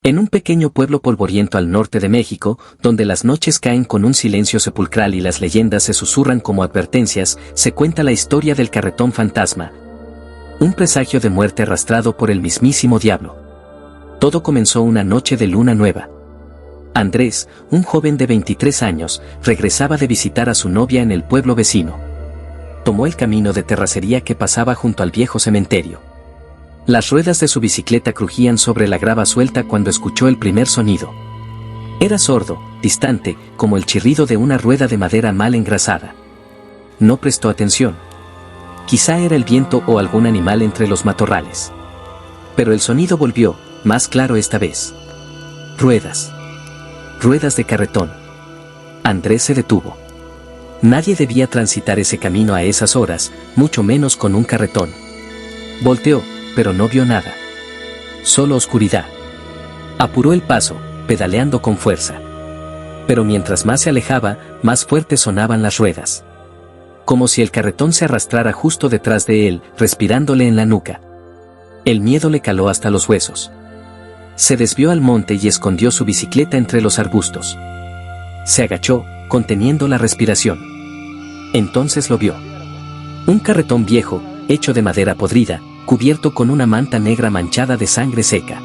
En un pequeño pueblo polvoriento al norte de México, donde las noches caen con un silencio sepulcral y las leyendas se susurran como advertencias, se cuenta la historia del carretón fantasma. Un presagio de muerte arrastrado por el mismísimo diablo. Todo comenzó una noche de luna nueva. Andrés, un joven de 23 años, regresaba de visitar a su novia en el pueblo vecino. Tomó el camino de terracería que pasaba junto al viejo cementerio. Las ruedas de su bicicleta crujían sobre la grava suelta cuando escuchó el primer sonido. Era sordo, distante, como el chirrido de una rueda de madera mal engrasada. No prestó atención. Quizá era el viento o algún animal entre los matorrales. Pero el sonido volvió, más claro esta vez. Ruedas. Ruedas de carretón. Andrés se detuvo. Nadie debía transitar ese camino a esas horas, mucho menos con un carretón. Volteó, pero no vio nada. Solo oscuridad. Apuró el paso, pedaleando con fuerza. Pero mientras más se alejaba, más fuertes sonaban las ruedas. Como si el carretón se arrastrara justo detrás de él, respirándole en la nuca. El miedo le caló hasta los huesos. Se desvió al monte y escondió su bicicleta entre los arbustos. Se agachó, conteniendo la respiración. Entonces lo vio. Un carretón viejo, hecho de madera podrida, cubierto con una manta negra manchada de sangre seca.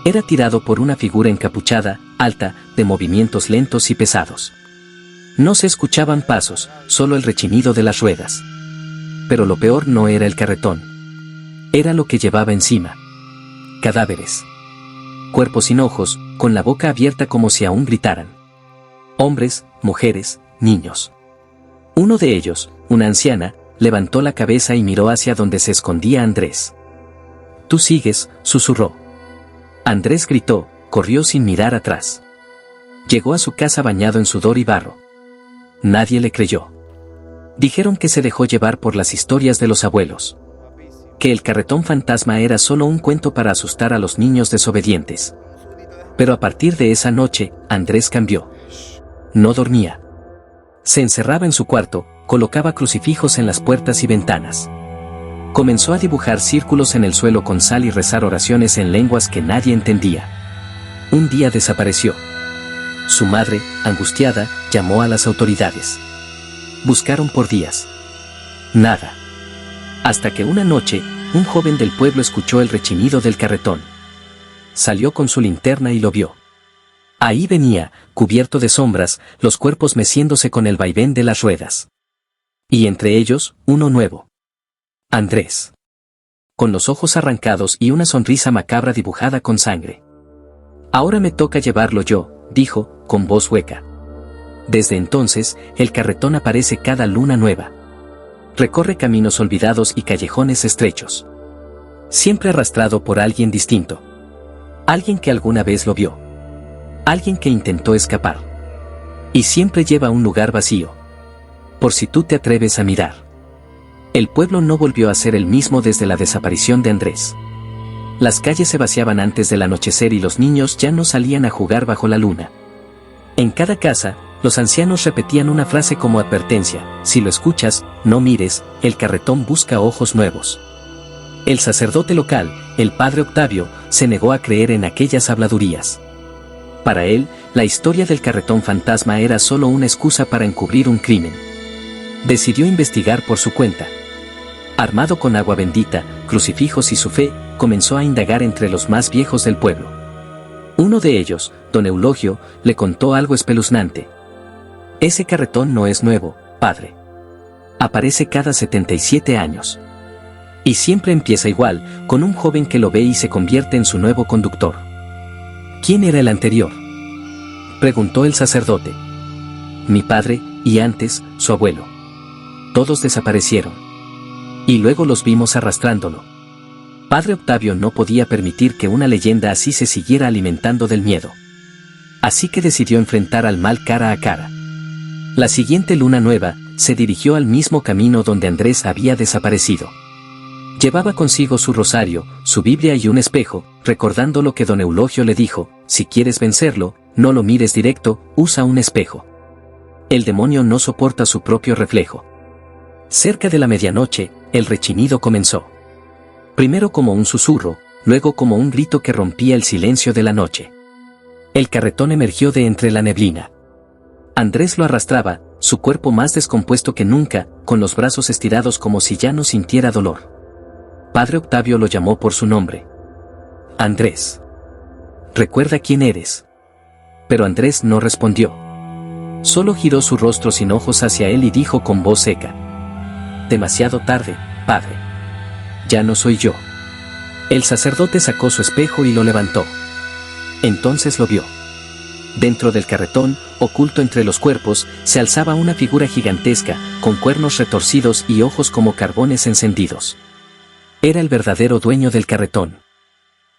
Era tirado por una figura encapuchada, alta, de movimientos lentos y pesados. No se escuchaban pasos, solo el rechinido de las ruedas. Pero lo peor no era el carretón. Era lo que llevaba encima. Cadáveres. Cuerpos sin ojos, con la boca abierta como si aún gritaran. Hombres, mujeres, niños. Uno de ellos, una anciana, levantó la cabeza y miró hacia donde se escondía Andrés. «Tú sigues», susurró. Andrés gritó, corrió sin mirar atrás. Llegó a su casa bañado en sudor y barro. Nadie le creyó. Dijeron que se dejó llevar por las historias de los abuelos. Que el carretón fantasma era solo un cuento para asustar a los niños desobedientes. Pero a partir de esa noche, Andrés cambió. No dormía. Se encerraba en su cuarto, colocaba crucifijos en las puertas y ventanas. Comenzó a dibujar círculos en el suelo con sal y rezar oraciones en lenguas que nadie entendía. Un día desapareció. Su madre, angustiada, llamó a las autoridades. Buscaron por días. Nada. Hasta que una noche, un joven del pueblo escuchó el rechinido del carretón. Salió con su linterna y lo vio. Ahí venía, cubierto de sombras, los cuerpos meciéndose con el vaivén de las ruedas. Y entre ellos, uno nuevo. Andrés. Con los ojos arrancados y una sonrisa macabra dibujada con sangre. «Ahora me toca llevarlo yo», dijo, con voz hueca. Desde entonces, el carretón aparece cada luna nueva. Recorre caminos olvidados y callejones estrechos. Siempre arrastrado por alguien distinto. Alguien que alguna vez lo vio. Alguien que intentó escapar. Y siempre lleva a un lugar vacío. Por si tú te atreves a mirar. El pueblo no volvió a ser el mismo desde la desaparición de Andrés. Las calles se vaciaban antes del anochecer y los niños ya no salían a jugar bajo la luna. En cada casa, los ancianos repetían una frase como advertencia: si lo escuchas, no mires, el carretón busca ojos nuevos. El sacerdote local, el padre Octavio, se negó a creer en aquellas habladurías. Para él, la historia del carretón fantasma era solo una excusa para encubrir un crimen. Decidió investigar por su cuenta. Armado con agua bendita, crucifijos y su fe, comenzó a indagar entre los más viejos del pueblo. Uno de ellos, don Eulogio, le contó algo espeluznante. «Ese carretón no es nuevo, padre. Aparece cada 77 años. Y siempre empieza igual, con un joven que lo ve y se convierte en su nuevo conductor». «¿Quién era el anterior?», preguntó el sacerdote. «Mi padre, y antes, su abuelo. Todos desaparecieron. Y luego los vimos arrastrándolo». Padre Octavio no podía permitir que una leyenda así se siguiera alimentando del miedo. Así que decidió enfrentar al mal cara a cara. La siguiente luna nueva, se dirigió al mismo camino donde Andrés había desaparecido. Llevaba consigo su rosario, su Biblia y un espejo, recordando lo que don Eulogio le dijo: si quieres vencerlo, no lo mires directo, usa un espejo. El demonio no soporta su propio reflejo. Cerca de la medianoche, el rechinido comenzó. Primero como un susurro, luego como un grito que rompía el silencio de la noche. El carretón emergió de entre la neblina. Andrés lo arrastraba, su cuerpo más descompuesto que nunca, con los brazos estirados como si ya no sintiera dolor. Padre Octavio lo llamó por su nombre. Andrés. Recuerda quién eres. Pero Andrés no respondió. Solo giró su rostro sin ojos hacia él y dijo con voz seca: demasiado tarde, padre. Ya no soy yo. El sacerdote sacó su espejo y lo levantó. Entonces lo vio. Dentro del carretón, oculto entre los cuerpos, se alzaba una figura gigantesca, con cuernos retorcidos y ojos como carbones encendidos. Era el verdadero dueño del carretón.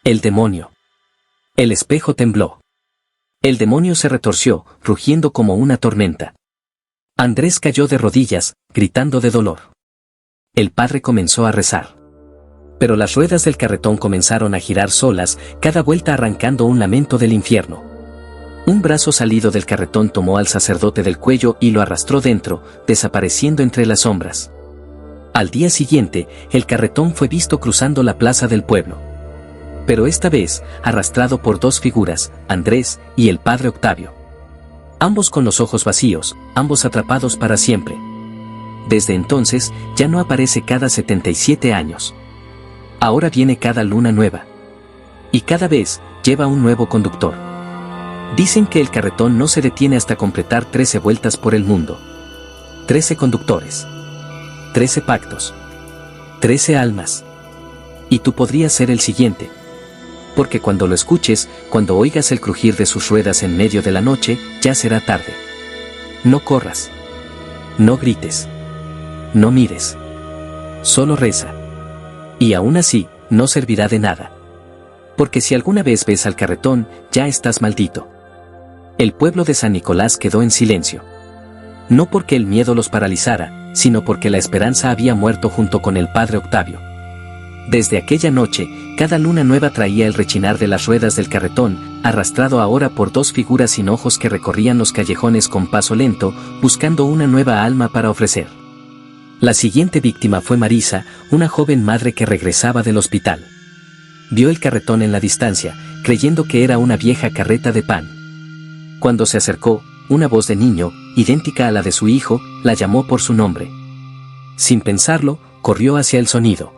El demonio. El espejo tembló. El demonio se retorció, rugiendo como una tormenta. Andrés cayó de rodillas, gritando de dolor. El padre comenzó a rezar. Pero las ruedas del carretón comenzaron a girar solas, cada vuelta arrancando un lamento del infierno. Un brazo salido del carretón tomó al sacerdote del cuello y lo arrastró dentro, desapareciendo entre las sombras. Al día siguiente, el carretón fue visto cruzando la plaza del pueblo. Pero esta vez, arrastrado por dos figuras, Andrés y el padre Octavio. Ambos con los ojos vacíos, ambos atrapados para siempre. Desde entonces, ya no aparece cada 77 años. Ahora viene cada luna nueva. Y cada vez, lleva un nuevo conductor. Dicen que el carretón no se detiene hasta completar 13 vueltas por el mundo. 13 conductores. 13 pactos. 13 almas. Y tú podrías ser el siguiente. Porque cuando lo escuches, cuando oigas el crujir de sus ruedas en medio de la noche, ya será tarde. No corras. No grites. No mires. Solo reza. Y aún así, no servirá de nada. Porque si alguna vez ves al carretón, ya estás maldito. El pueblo de San Nicolás quedó en silencio. No porque el miedo los paralizara, sino porque la esperanza había muerto junto con el padre Octavio. Desde aquella noche, cada luna nueva traía el rechinar de las ruedas del carretón, arrastrado ahora por dos figuras sin ojos que recorrían los callejones con paso lento, buscando una nueva alma para ofrecer. La siguiente víctima fue Marisa, una joven madre que regresaba del hospital. Vio el carretón en la distancia, creyendo que era una vieja carreta de pan. Cuando se acercó, una voz de niño, idéntica a la de su hijo, la llamó por su nombre. Sin pensarlo, corrió hacia el sonido.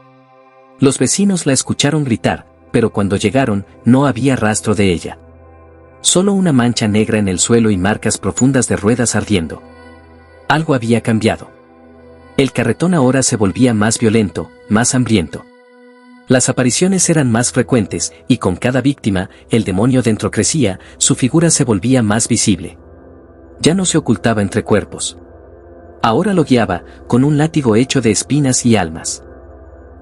Los vecinos la escucharon gritar, pero cuando llegaron, no había rastro de ella. Solo una mancha negra en el suelo y marcas profundas de ruedas ardiendo. Algo había cambiado. El carretón ahora se volvía más violento, más hambriento. Las apariciones eran más frecuentes, y con cada víctima, el demonio dentro crecía, su figura se volvía más visible. Ya no se ocultaba entre cuerpos. Ahora lo guiaba, con un látigo hecho de espinas y almas.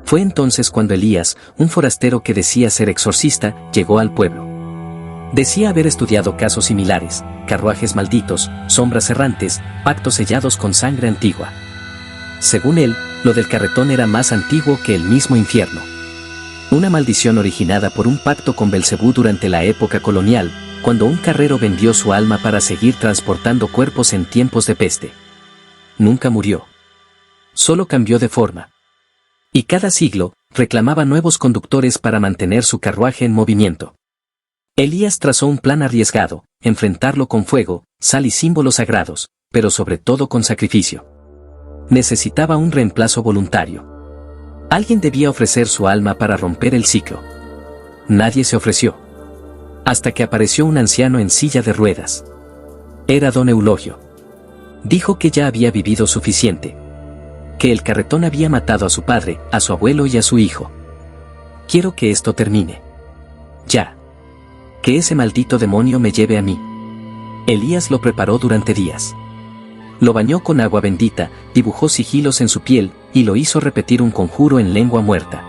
Fue entonces cuando Elías, un forastero que decía ser exorcista, llegó al pueblo. Decía haber estudiado casos similares, carruajes malditos, sombras errantes, pactos sellados con sangre antigua. Según él, lo del carretón era más antiguo que el mismo infierno. Una maldición originada por un pacto con Belcebú durante la época colonial, cuando un carrero vendió su alma para seguir transportando cuerpos en tiempos de peste. Nunca murió. Solo cambió de forma. Y cada siglo, reclamaba nuevos conductores para mantener su carruaje en movimiento. Elías trazó un plan arriesgado, enfrentarlo con fuego, sal y símbolos sagrados, pero sobre todo con sacrificio. Necesitaba un reemplazo voluntario. Alguien debía ofrecer su alma para romper el ciclo. Nadie se ofreció. Hasta que apareció un anciano en silla de ruedas. Era don Eulogio. Dijo que ya había vivido suficiente. Que el carretón había matado a su padre, a su abuelo y a su hijo. Quiero que esto termine. Ya. Que ese maldito demonio me lleve a mí. Elías lo preparó durante días. Lo bañó con agua bendita, dibujó sigilos en su piel, y lo hizo repetir un conjuro en lengua muerta.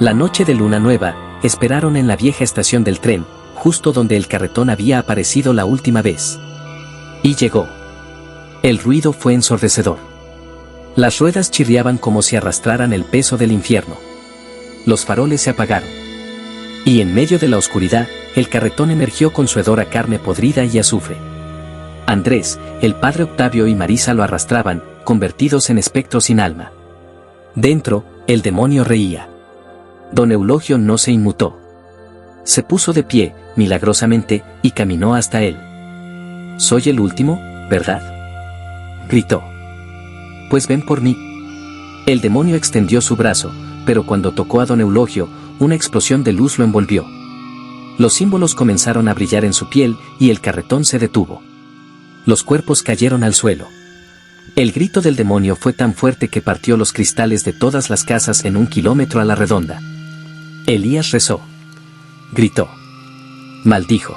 La noche de luna nueva, esperaron en la vieja estación del tren, justo donde el carretón había aparecido la última vez. Y llegó. El ruido fue ensordecedor. Las ruedas chirriaban como si arrastraran el peso del infierno. Los faroles se apagaron. Y en medio de la oscuridad, el carretón emergió con su hedor a carne podrida y azufre. Andrés, el padre Octavio y Marisa lo arrastraban, convertidos en espectros sin alma. Dentro, el demonio reía. Don Eulogio no se inmutó. Se puso de pie, milagrosamente, y caminó hasta él. «Soy el último, ¿verdad?», gritó. «Pues ven por mí». El demonio extendió su brazo, pero cuando tocó a don Eulogio, una explosión de luz lo envolvió. Los símbolos comenzaron a brillar en su piel y el carretón se detuvo. Los cuerpos cayeron al suelo. El grito del demonio fue tan fuerte que partió los cristales de todas las casas en 1 kilómetro a la redonda. Elías rezó. Gritó. Maldijo.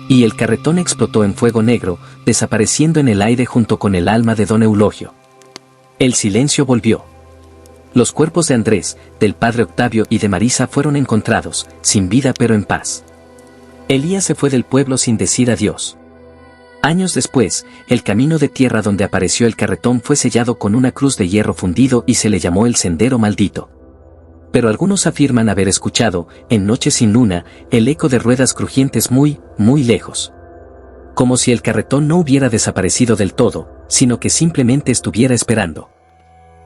Y el carretón explotó en fuego negro, desapareciendo en el aire junto con el alma de don Eulogio. El silencio volvió. Los cuerpos de Andrés, del padre Octavio y de Marisa fueron encontrados, sin vida pero en paz. Elías se fue del pueblo sin decir adiós. Años después, el camino de tierra donde apareció el carretón fue sellado con una cruz de hierro fundido y se le llamó el Sendero Maldito. Pero algunos afirman haber escuchado, en noches sin luna, el eco de ruedas crujientes muy, muy lejos. Como si el carretón no hubiera desaparecido del todo, sino que simplemente estuviera esperando.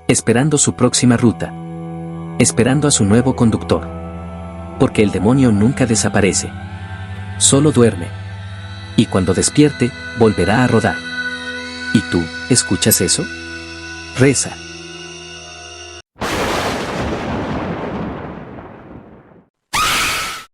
Esperando su próxima ruta. Esperando a su nuevo conductor. Porque el demonio nunca desaparece. Solo duerme. Y cuando despierte, volverá a rodar. ¿Y tú, escuchas eso? Reza.